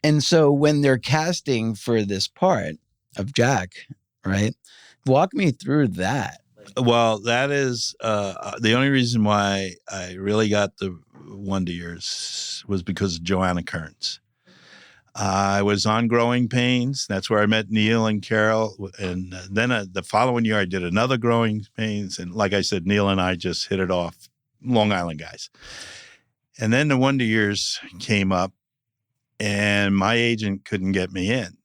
And so when they're casting for this part of Jack, right? Walk me through that. Well, that is the only reason why I really got the Wonder Years was because of Joanna Kearns. I was on Growing Pains. That's where I met Neil and Carol. And then the following year, I did another Growing Pains. And like I said, Neil and I just hit it off, Long Island guys. And then the Wonder Years came up, and my agent couldn't get me in.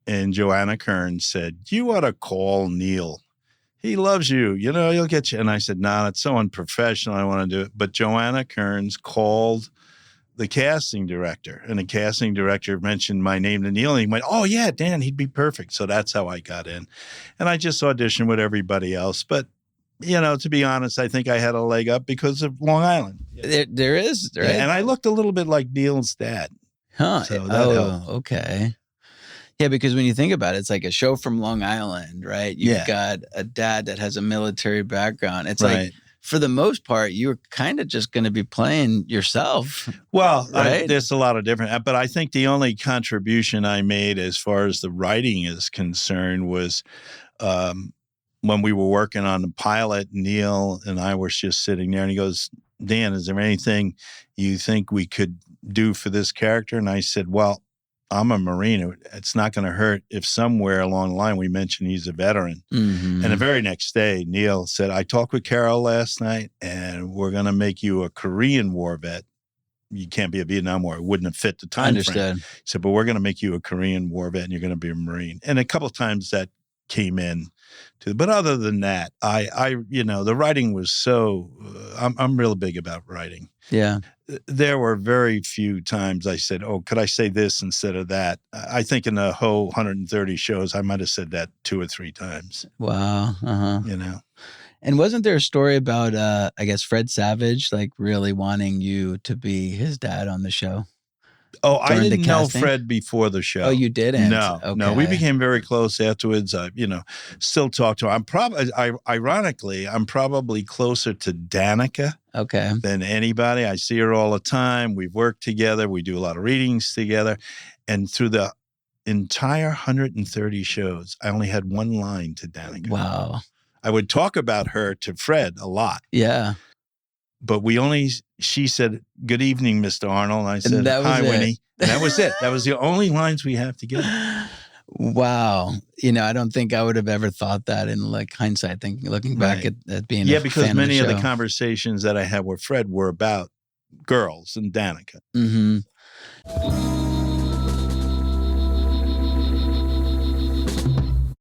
And Joanna Kearns said, "You ought to call Neil. He loves you. You know, he'll get you." And I said, "Nah, it's so unprofessional. I don't want to do it." But Joanna Kearns called the casting director, and the casting director mentioned my name to Neil, and he went, "Oh yeah, Dan, he'd be perfect." So that's how I got in. And I just auditioned with everybody else. But, you know, to be honest, I think I had a leg up because of Long Island. There is, right? Yeah, and I looked a little bit like Neil's dad. Huh. So that helped. Okay. Yeah, because when you think about it, it's like a show from Long Island, right? You've got a dad that has a military background. It's like, for the most part, you're kind of just going to be playing yourself. Well, right? There's a lot of different, but I think the only contribution I made as far as the writing is concerned was when we were working on the pilot, Neil and I were just sitting there, and he goes, "Dan, is there anything you think we could do for this character?" And I said, "Well, I'm a Marine. It's not going to hurt if somewhere along the line we mention he's a veteran." Mm-hmm. And the very next day, Neil said, "I talked with Carol last night, and we're going to make you a Korean War vet. You can't be a Vietnam War. It wouldn't have fit the time frame." He said, "But we're going to make you a Korean War vet, and you're going to be a Marine." And a couple of times that came in. But other than that, I you know, the writing was so, I'm real big about writing. Yeah. There were very few times I said, "Oh, could I say this instead of that?" I think in the whole 130 shows, I might have said that 2 or 3 times. Wow. Uh-huh. You know. And wasn't there a story about, I guess, Fred Savage, like really wanting you to be his dad on the show? Oh, I didn't know Fred before the show. Oh, you didn't? No, okay. No. We became very close afterwards. You know, still talk to him. Ironically, I'm probably closer to Danica than anybody. I see her all the time. We've worked together. We do a lot of readings together. And through the entire 130 shows, I only had one line to Danica. Wow. I would talk about her to Fred a lot. Yeah. But she said, "Good evening, Mr. Arnold." And I said, "Hi, Winnie." And that was it. That was the only lines we have together. Wow. You know, I don't think I would have ever thought that in like hindsight, looking back at being a fan because many of the conversations that I had with Fred were about girls and Danica. Mm-hmm.